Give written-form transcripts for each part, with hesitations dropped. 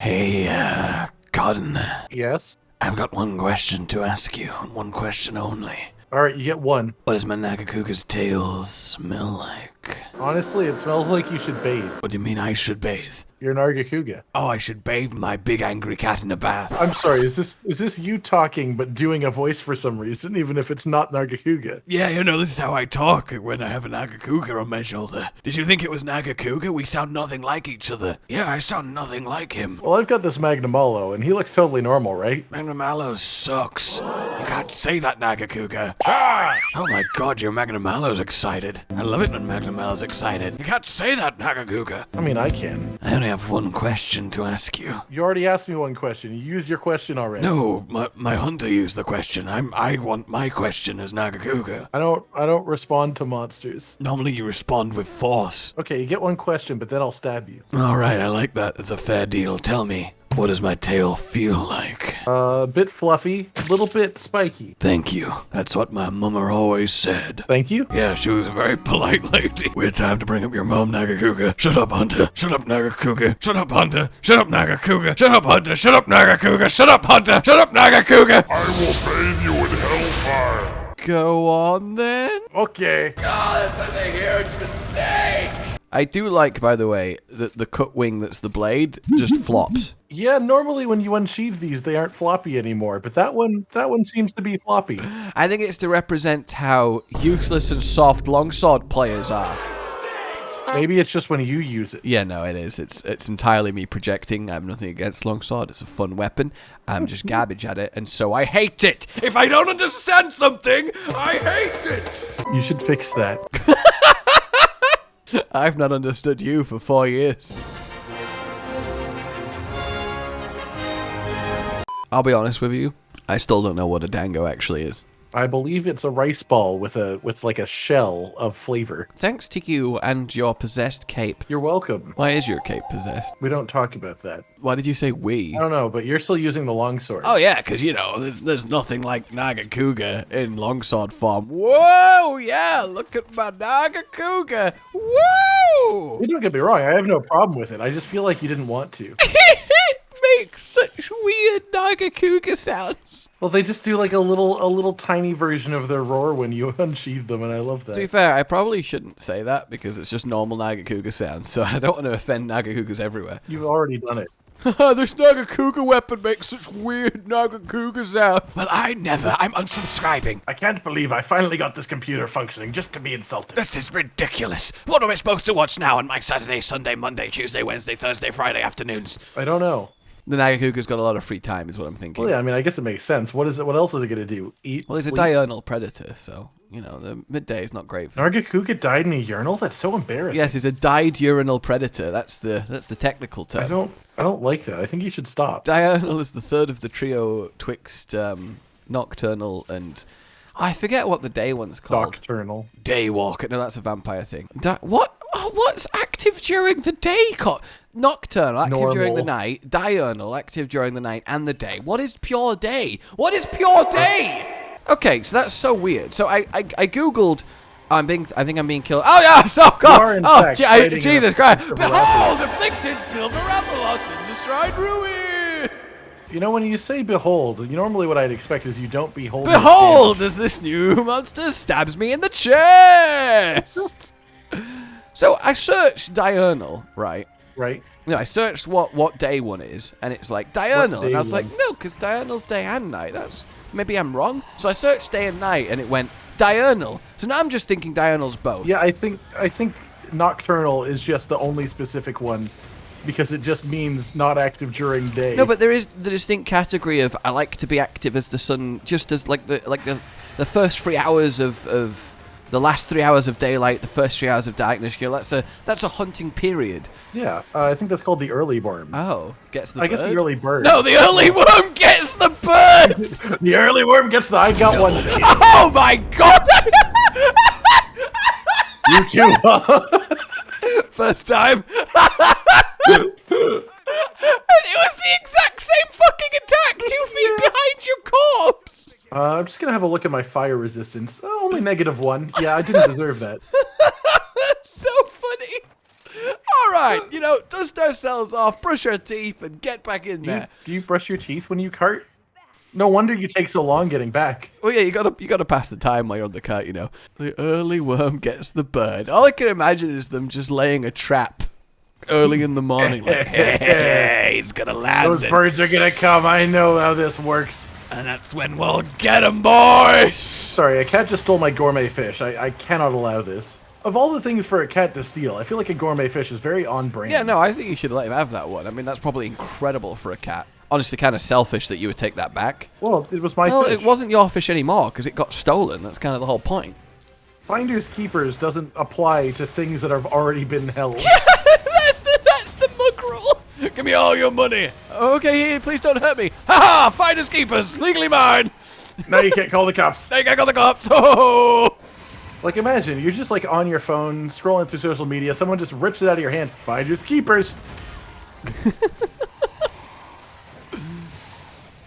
Hey, Cotton. Yes? I've got one question to ask you, and one question only. Alright, you get one. What does my Nagakuka's tail smell like? Honestly, it smells like you should bathe. What do you mean I should bathe? You're an Nargacuga. Oh, I should bathe my big angry cat in a bath. I'm sorry, is this you talking but doing a voice for some reason, even if it's not Nargacuga? Yeah, you know, this is how I talk when I have a Nagakuga on my shoulder. Did you think it was Nagakuga? We sound nothing like each other. Yeah, I sound nothing like him. Well, I've got this Magnamalo, and he looks totally normal, right? Magnamalo sucks. You can't say that, Nagakuga. Ah! Oh my god, your Magnamalo's excited. I love it when Magnamalo's excited. You can't say that, Nagakuga. I mean, I can. I only have one question to ask you. You already asked me one question. You used your question already. No, my hunter used the question. I want my question as Nagakuga. I don't respond to monsters. Normally you respond with force. Okay, you get one question, but then I'll stab you. Alright, I like that. It's a fair deal. Tell me, what does my tail feel like? A bit fluffy, a little bit spiky. Thank you. That's what my mama always said. Thank you. Yeah, she was a very polite lady. Weird time to bring up your mom, Nagakuga. Shut up, Hunter. Shut up, Nagakuga. Shut up, Hunter. Shut up, Nagakuga. Shut up, Hunter. Shut up, Nagakuga. Shut up, Hunter. Shut up, Nagakuga. I will bathe you in hellfire. Go on then. Okay. God, that's such a huge mistake. I do like, by the way, that the cut wing that's the blade just flops. Yeah, normally when you unsheathe these, they aren't floppy anymore, but that one seems to be floppy. I think it's to represent how useless and soft longsword players are. Maybe it's just when you use it. Yeah, no, it is. It's entirely me projecting. I have nothing against longsword. It's a fun weapon. I'm just garbage at it, and so I hate it. If I don't understand something, I hate it. You should fix that. I've not understood you for 4 years. I'll be honest with you. I still don't know what a dango actually is. I believe it's a rice ball with like a shell of flavor. Thanks to you and your possessed cape. You're welcome. Why is your cape possessed? We don't talk about that. Why did you say we? I don't know, but you're still using the longsword. Oh yeah, because you know, there's nothing like Nagakuga in longsword form. Whoa, yeah, look at my Nagakuga. Whoa! Don't get me wrong, I have no problem with it. I just feel like you didn't want to. Makes such weird Nagakuga sounds. Well, they just do like a little tiny version of their roar when you unsheathe them, and I love that. To be fair, I probably shouldn't say that because it's just normal Nagakuga sounds, so I don't want to offend Nagakugas everywhere. You've already done it. This Nagakuga weapon makes such weird Nagakuga sound. Well, I'm unsubscribing. I can't believe I finally got this computer functioning just to be insulted. This is ridiculous. What am I supposed to watch now on my Saturday, Sunday, Monday, Tuesday, Wednesday, Thursday, Friday afternoons? I don't know. The Nagakuga's got a lot of free time, is what I'm thinking. Well, yeah, I mean, I guess it makes sense. What else is it going to do? Eat, Well, he's sleep? a diurnal predator, so, you know, the midday is not great for him. Nargacuga died in a urinal? That's so embarrassing. Yes, he's a diurnal predator. That's the technical term. I don't like that. I think you should stop. Diurnal is the third of the trio twixt nocturnal and... I forget what the day one's called. Nocturnal. Daywalker. No, that's a vampire thing. What? Oh, what's active during the day? Nocturnal, active during the night. Diurnal, active during the night and the day. What is pure day? What is pure day? Okay, so that's so weird. So I googled. I think I'm being killed. Oh yeah! So God! Oh Jesus Christ! Behold, afflicted silver Rathalos in the shrine ruin. You know, when you say behold, normally what I'd expect is you don't behold. Behold, as this new monster stabs me in the chest. So I searched diurnal, right? Right. No, I searched what day one is, and it's like diurnal, and I was like, one? no, because diurnal's day and night. Maybe I'm wrong. So I searched day and night, and it went diurnal. So now I'm just thinking diurnal's both. Yeah, I think nocturnal is just the only specific one, because it just means not active during day. No, but there is the distinct category of I like to be active as the sun, just as like the first 3 hours of the last 3 hours of daylight, the first 3 hours of darkness. You know, that's a hunting period. Yeah, I think that's called the early worm. Oh, gets the I bird? guess the early bird. No, the early worm gets the birds. The early worm gets the I got one. Oh my God! You too. First time. It was the exact same fucking attack 2 feet behind your corpse. I'm just gonna have a look at my fire resistance. Oh, only -1. Yeah, I didn't deserve that. So funny. All right. right, you know, dust ourselves off, brush our teeth, and get back in there. Do you brush your teeth when you cart? No wonder you take so long getting back. Oh yeah, you gotta pass the time while you're on the cart, you know. The early worm gets the bird. All I can imagine is them just laying a trap early in the morning, like, hey, he's gonna land. Those birds are gonna come. I know how this works. And that's when we'll get him, boys. Sorry, a cat just stole my gourmet fish. I cannot allow this. Of all the things for a cat to steal, I feel like a gourmet fish is very on brand. Yeah, no, I think you should let him have that one. I mean, that's probably incredible for a cat. Honestly, kind of selfish that you would take that back. Well, it was my Well, fish. it wasn't your fish anymore because it got stolen. That's kind of the whole point. Finders keepers doesn't apply to things that have already been held. that's the mug rule. Give me all your money. Okay, here, please don't hurt me. Ha ha! Finders keepers, legally mine. Now you can't call the cops. I got the cops. Oh! Like, imagine, you're just, like, on your phone, scrolling through social media, someone just rips it out of your hand. Finders keepers.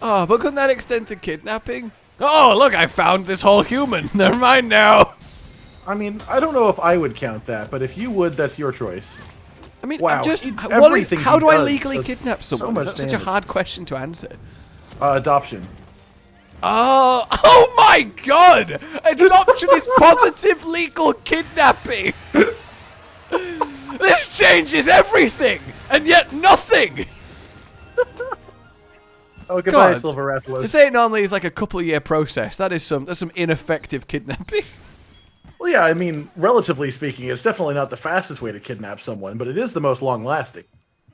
Oh, but couldn't that extend to kidnapping? Oh, look, I found this whole human. They're mine now. I mean, I don't know if I would count that, but if you would, that's your choice. I mean, Wow, how do I legally kidnap so someone? much That's such a damage. hard question to answer. Adoption. Oh my god! Adoption is positive legal kidnapping! This changes everything! And yet nothing! Oh, goodbye, God. Silver Rathalos. To say it normally is like a couple-year process, that's some ineffective kidnapping. Well, yeah, I mean, relatively speaking, it's definitely not the fastest way to kidnap someone, but it is the most long-lasting.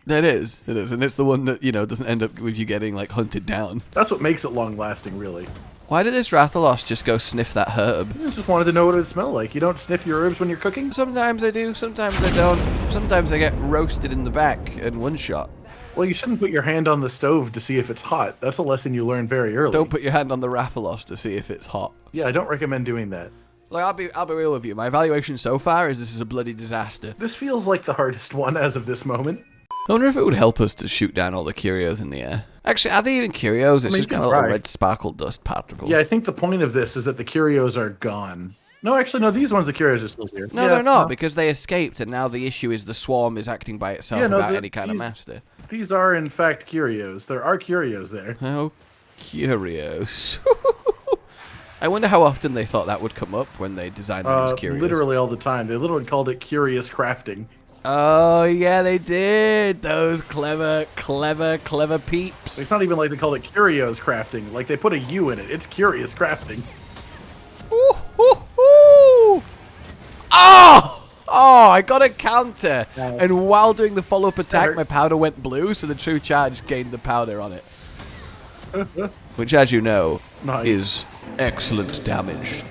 It is, and it's the one that, you know, doesn't end up with you getting, like, hunted down. That's what makes it long-lasting, really. Why did this Rathalos just go sniff that herb? I just wanted to know what it would smell like. You don't sniff your herbs when you're cooking? Sometimes I do, sometimes I don't. Sometimes I get roasted in the back in one shot. Well, you shouldn't put your hand on the stove to see if it's hot. That's a lesson you learned very early. Don't put your hand on the Rathalos to see if it's hot. Yeah, I don't recommend doing that. Like, I'll be real with you. My evaluation so far is this is a bloody disaster. This feels like the hardest one as of this moment. I wonder if it would help us to shoot down all the curios in the air. Actually, are they even curios? It's just kind of little red sparkle dust particles. Yeah, I think the point of this is that the curios are gone. No, actually, no, these ones, the curios are still here. No, yeah, they're not, because they escaped, and now the issue is the swarm is acting by itself without any kind of master. These are, in fact, curios. There are curios there. Oh, curios. I wonder how often they thought that would come up when they designed them as curios. Literally all the time. They literally called it curious crafting. Oh, yeah, they did. Those clever peeps. It's not even like they called it curios crafting. Like, they put a U in it. It's curious crafting. Ooh, ooh, ooh. Oh! Oh, I got a counter. And while doing the follow-up attack, my powder went blue, so the true charge gained the powder on it. Which, as you know, is excellent damage.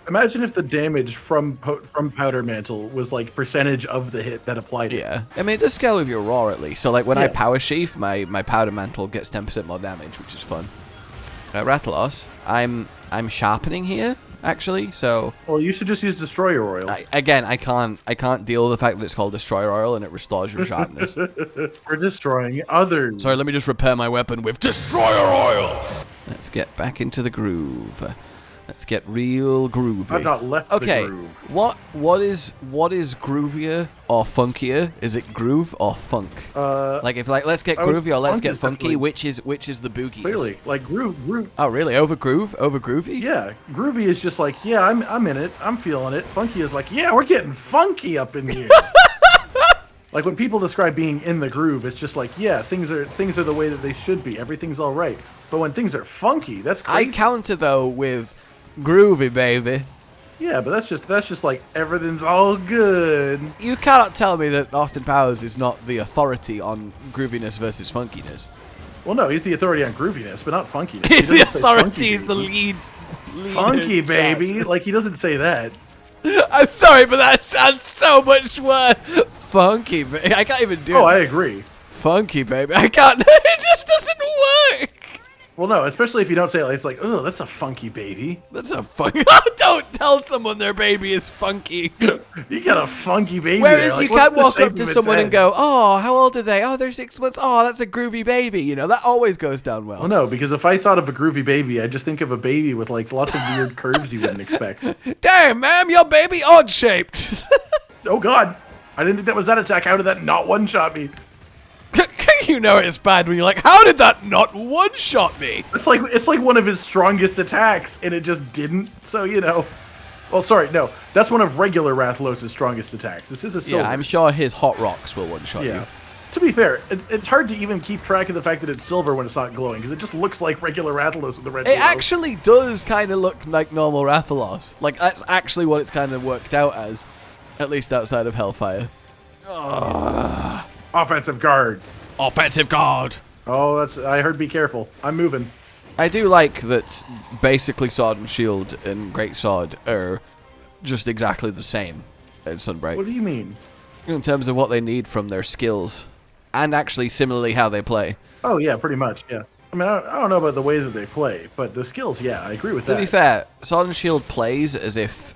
Imagine if the damage from Powder Mantle was like percentage of the hit that applied it. Yeah. I mean, it does scale with your raw at least. So, like, when I power sheath, my Powder Mantle gets 10% more damage, which is fun. Rathalos, I'm sharpening here, actually, so... Well, you should just use Destroyer Oil. I can't deal with the fact that it's called Destroyer Oil and it restores your sharpness. For destroying others. Sorry, let me just repair my weapon with Destroyer Oil! Let's get back into the groove. Let's get real groovy. I've not left the groove. What is groovier or funkier? Is it groove or funk? Let's get groovy or let's get funky. Which is the boogies? Clearly, like groove. Oh, really? Over groovy? Yeah, groovy is just like, yeah, I'm in it, I'm feeling it. Funky is like, yeah, we're getting funky up in here. Like when people describe being in the groove, it's just like, yeah, things are the way that they should be. Everything's all right. But when things are funky, that's crazy. I counter though with groovy, baby. Yeah, but that's just like everything's all good. You cannot tell me that Austin Powers is not the authority on grooviness versus funkiness. Well, no, he's the authority on grooviness, but not funkiness. He's the authority. He's the lead. Funky, baby. Like, he doesn't say that. I'm sorry, but that sounds so much worse. Funky, baby. I can't even do it. Oh, I agree. Funky, baby. I can't. It just doesn't work. Well, no, especially if you don't say it. It's like, oh, that's a funky baby. That's a funky. Don't tell someone their baby is funky. You got a funky baby. Whereas there. Like, you can't what's the walk up shape to of its someone head? and go, oh, how old are they? Oh, they're 6 months. Oh, that's a groovy baby. You know, that always goes down well. Well, no, because if I thought of a groovy baby, I'd just think of a baby with like lots of weird curves you wouldn't expect. Damn, ma'am, your baby odd-shaped. Oh, God. I didn't think that was that attack. How did that not one-shot me? You know it's bad when you're like, how did that not one-shot me? It's like one of his strongest attacks, and it just didn't. So, you know. Well, sorry, no. That's one of regular Rathalos' strongest attacks. This is a silver. Yeah, I'm sure his hot rocks will one-shot you. To be fair, it's hard to even keep track of the fact that it's silver when it's not glowing, because it just looks like regular Rathalos with the red glow. It actually does kind of look like normal Rathalos. Like, that's actually what it's kind of worked out as. At least outside of Hellfire. Offensive guard. Offensive guard! Oh, I heard be careful. I'm moving. I do like that basically Sword and Shield and Great Sword are just exactly the same in Sunbreak. What do you mean? In terms of what they need from their skills. And actually similarly how they play. Oh, yeah, pretty much, yeah. I mean, I don't know about the way that they play, but the skills, yeah, I agree with that. To be fair, Sword and Shield plays as if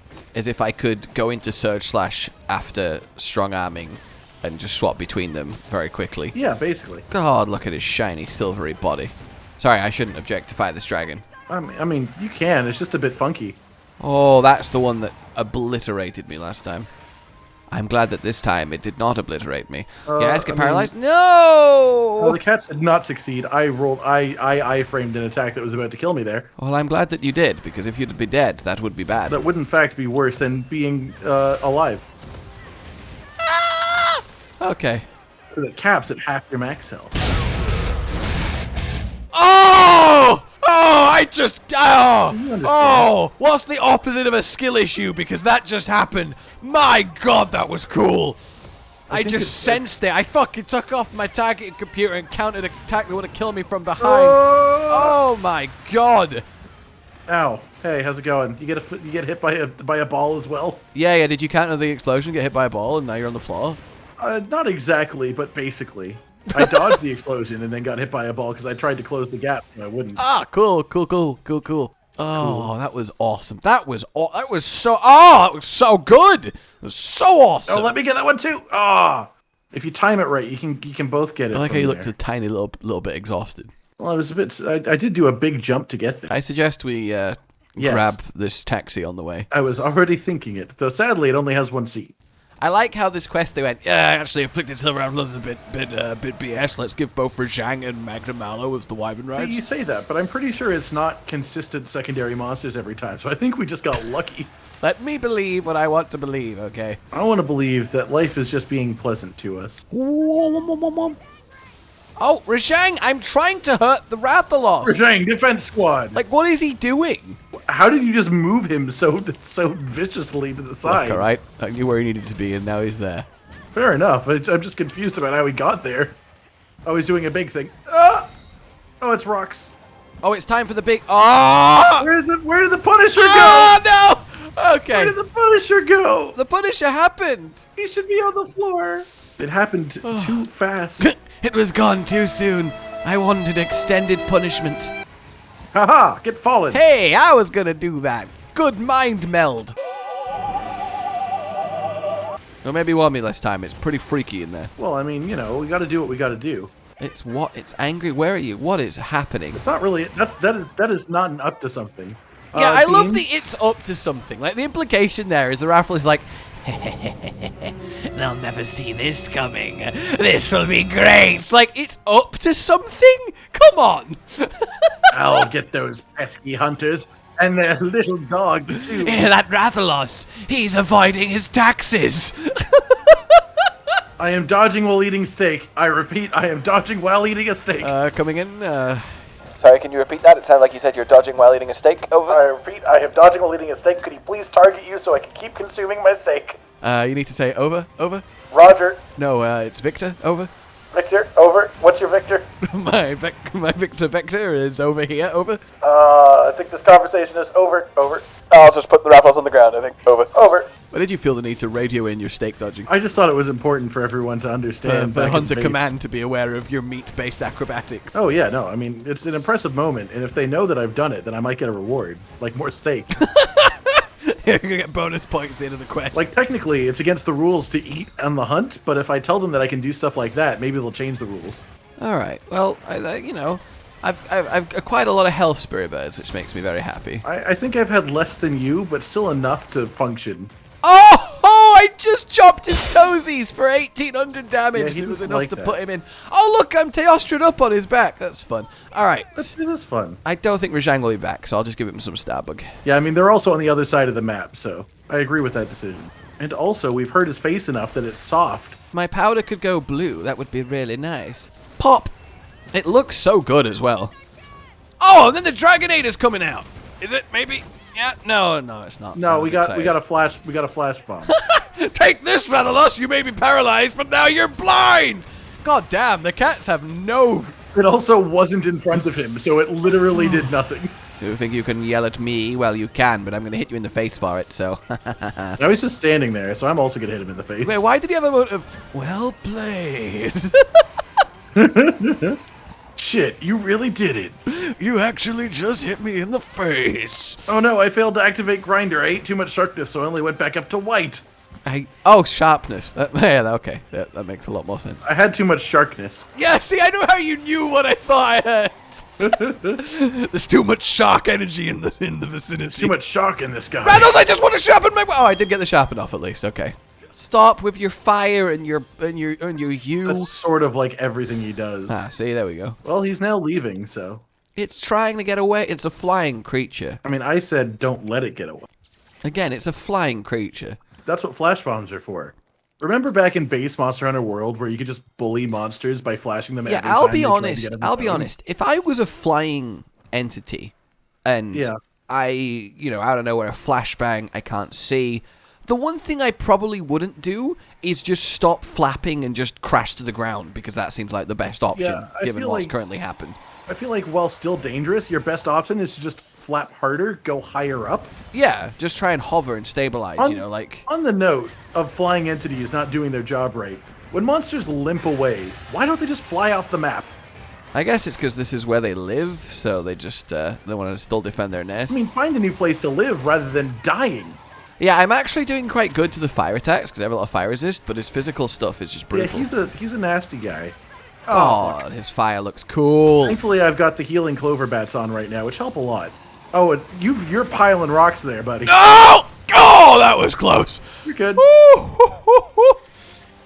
I could go into Surge Slash after Strong Arming and just swap between them very quickly. Yeah, basically. God, look at his shiny, silvery body. Sorry, I shouldn't objectify this dragon. I mean, you can. It's just a bit funky. Oh, that's the one that obliterated me last time. I'm glad that this time it did not obliterate me. Yes, get paralyzed. No! Well, the cats did not succeed. I framed an attack that was about to kill me there. Well, I'm glad that you did, because if you'd be dead, that would be bad. That would, in fact, be worse than being alive. Okay. Because it caps at half your max health. Oh! Oh! What's the opposite of a skill issue? Because that just happened. My God, that was cool. I just sensed it. I fucking took off my targeting computer and counted an attack that would have killed me from behind. Oh my God. Ow. Hey, how's it going? You get hit by a ball as well? Yeah. Did you counter the explosion, get hit by a ball, and now you're on the floor? Not exactly, but basically. I dodged the explosion and then got hit by a ball because I tried to close the gap and I wouldn't. Ah, cool. Oh, that was awesome. That was so good. It was so awesome. Oh, let me get that one too. If you time it right, you can both get it. I like how you looked a tiny little bit exhausted. Well, I was a bit. I did do a big jump to get there. I suggest we grab this taxi on the way. I was already thinking it, though. Sadly, it only has one seat. I like how this quest they went, yeah, actually, Afflicted Silver Rathalos is a bit BS. Let's give both Rajang and Magala as the Wyvern rides. You say that, but I'm pretty sure it's not consistent secondary monsters every time, so I think we just got lucky. Let me believe what I want to believe, okay? I want to believe that life is just being pleasant to us. Oh, Rajang, I'm trying to hurt the Rathalos. Rajang, defense squad. Like, what is he doing? How did you just move him so viciously to the side? Look, all right, I knew where he needed to be, and now he's there. Fair enough. I'm just confused about how he got there. Oh, he's doing a big thing. Oh, it's rocks. Oh, it's time for the big. Oh! Where did the Punisher go? Oh no! Okay. Where did the Punisher go? The Punisher happened. He should be on the floor. It happened too fast. It was gone too soon. I wanted extended punishment. Haha! Get fallen. Hey, I was gonna do that. Good mind meld. Well, maybe want me less time. It's pretty freaky in there. Well, I mean, you know, we got to do what we got to do. It's what? It's angry. Where are you? What is happening? It's not really. That is not an up to something. Yeah, I love the it's up to something. Like the implication there is the raffle is like, they'll never see this coming. This will be great. It's like it's up to something. Come on. I'll get those pesky hunters and their little dog too. That Rathalos, he's avoiding his taxes. I am dodging while eating steak. I repeat, I am dodging while eating a steak. Coming in. Sorry, can you repeat that? It sounded like you said you're dodging while eating a steak. Over. I repeat, I am dodging while eating a steak. Could he please target you so I can keep consuming my steak? You need to say over. Roger. No, it's Victor. Over. Victor, over. What's your Victor? my Victor is over here. Over. I think this conversation is over. I'll just put the raffles on the ground, I think. Over. Why did you feel the need to radio in your steak dodging? I just thought it was important for everyone to understand. For Hunter Command to be aware of your meat-based acrobatics. Oh, yeah, no, I mean, it's an impressive moment, and if they know that I've done it, then I might get a reward, like more steak. You're going to get bonus points at the end of the quest. Like, technically, it's against the rules to eat on the hunt, but if I tell them that I can do stuff like that, maybe they'll change the rules. All right, well, I've acquired a lot of health spirit birds, which makes me very happy. I think I've had less than you, but still enough to function. Oh, I just chopped his toesies for 1800 damage. Yeah, it was enough like to that. put him in. Oh, look, I'm Teostra'd up on his back. That's fun. All right. It is fun. I don't think Rajang will be back, so I'll just give him some Starbug. Yeah, I mean, they're also on the other side of the map, so I agree with that decision. And also, we've hurt his face enough that it's soft. My powder could go blue. That would be really nice. Pop. It looks so good as well. Oh, and then the Dragonator's coming out. Is it? Maybe? Yeah. No, it's not. No, we got a flash bomb. Take this, Rathalos. You may be paralyzed, but now you're blind. God damn, the cats have no... It also wasn't in front of him, so it literally did nothing. You think you can yell at me? Well, you can, but I'm going to hit you in the face for it, so... Now he's just standing there, so I'm also going to hit him in the face. Wait, why did he have a moment of... Well played. Shit, you really did it. You actually just hit me in the face. Oh no, I failed to activate Grinder. I ate too much sharpness, so I only went back up to white. Oh, sharpness. Yeah, okay. That makes a lot more sense. I had too much sharpness. Yeah, see, I know how you knew what I thought I heard. There's too much shark energy in the vicinity. Too much shark in this guy. Rathalos, I just want to sharpen my... Oh, I did get the sharpen off at least. Okay. Stop with your fire and your you. That's sort of like everything he does. Ah, see, there we go. Well, he's now leaving, so... It's trying to get away. It's a flying creature. I mean, I said don't let it get away. Again, it's a flying creature. That's what flash bombs are for. Remember back in base Monster Hunter World where you could just bully monsters by flashing them every time? I'll be honest. If I was a flying entity and I out of nowhere, a flashbang, I can't see, the one thing I probably wouldn't do is just stop flapping and just crash to the ground, because that seems like the best option, given what's currently happened. I feel like while still dangerous, your best option is to just flap harder, go higher up. Yeah, just try and hover and stabilize, On the note of flying entities not doing their job right, when monsters limp away, why don't they just fly off the map? I guess it's because this is where they live, so they just they want to still defend their nest. I mean, find a new place to live rather than dying. Yeah, I'm actually doing quite good to the fire attacks because I have a lot of fire resist, but his physical stuff is just brutal. Yeah, he's a nasty guy. Oh, his fire looks cool. Thankfully, I've got the healing clover bats on right now, which help a lot. Oh, you're piling rocks there, buddy. No! Oh, that was close. You're good.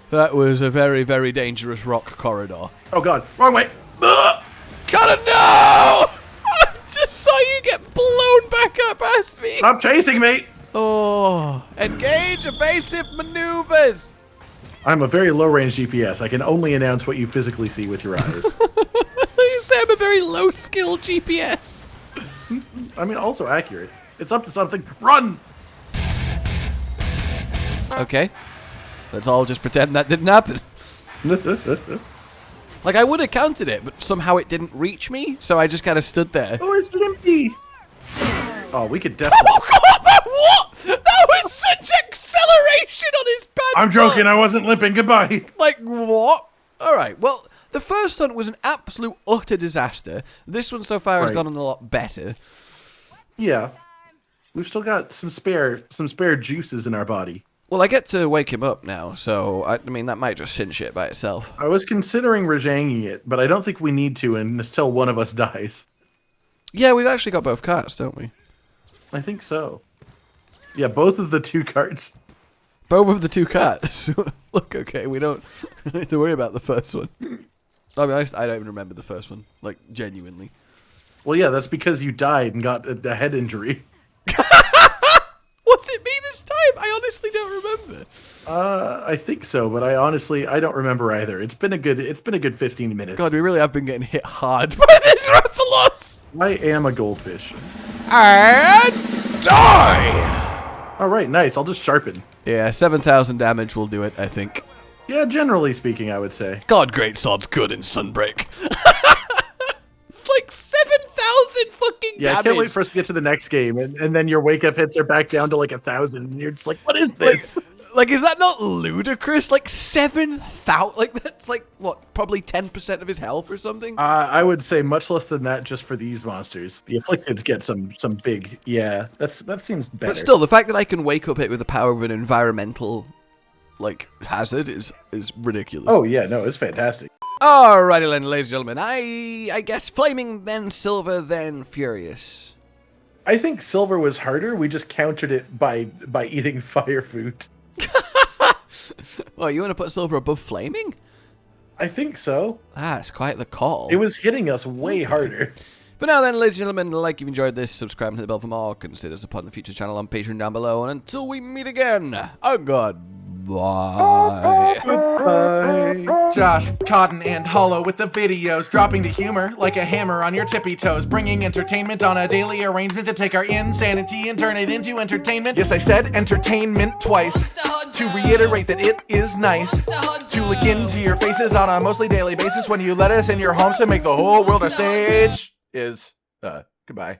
That was a very, very dangerous rock corridor. Oh god, wrong way. Gotta know! I just saw you get blown back up past me. Stop chasing me. Oh, engage evasive maneuvers. I'm a very low-range GPS. I can only announce what you physically see with your eyes. You say I'm a very low-skill GPS. I mean, also accurate. It's up to something. Run! Okay. Let's all just pretend that didn't happen. Like, I would have counted it, but somehow it didn't reach me, so I just kind of stood there. Oh, it's empty. Oh, we could definitely... Oh, God, what? That was such acceleration on his bad I'm joking. foot. I wasn't limping. Goodbye. Like, what? All right, well, the first hunt was an absolute, utter disaster. This one so far has gone on a lot better. Yeah. We've still got some spare juices in our body. Well, I get to wake him up now, so, I mean, that might just cinch it by itself. I was considering Rajanging it, but I don't think we need to until one of us dies. Yeah, we've actually got both carts, don't we? I think so. Yeah, both of the 2 carts. Both of the 2 carts. Look, okay, we don't need to worry about the first one. I mean, I don't even remember the first one, like, genuinely. Well, yeah, that's because you died and got a head injury. Was it me this time? I honestly don't remember. I think so, but I don't remember either. It's been a good 15 minutes. God, we really have been getting hit hard by this Rathalos. I am a goldfish. And die! All right, nice. I'll just sharpen. Yeah, 7,000 damage will do it, I think. Yeah, generally speaking, I would say. God, Great Sword's good in Sunbreak. It's like 7,000 fucking damage. Yeah, I can't wait for us to get to the next game, and then your wake-up hits are back down to like 1,000, and you're just like, what is this? Like, is that not ludicrous? Like, 7,000? Like, that's like, what, probably 10% of his health or something? I would say much less than that just for these monsters. The Afflicted get some big, yeah, that seems better. But still, the fact that I can wake up it with the power of an environmental, like, hazard is ridiculous. Oh, yeah, no, it's fantastic. Alrighty then, ladies and gentlemen, I guess Flaming, then Silver, then Furious. I think Silver was harder, we just countered it by eating fire food. Well, you want to put silver above flaming? I think so. That's quite the call. It was hitting us way harder. For now then, ladies and gentlemen, like if you've enjoyed this, subscribe and hit the bell for more. Consider supporting the future channel on Patreon down below. And until we meet again, goodbye. Goodbye. Josh, Cotton, and Hollow with the videos, dropping the humor like a hammer on your tippy toes, bringing entertainment on a daily arrangement to take our insanity and turn it into entertainment. Yes, I said entertainment twice, to reiterate that it is nice to look into your faces on a mostly daily basis when you let us in your homes to make the whole world a stage. Goodbye.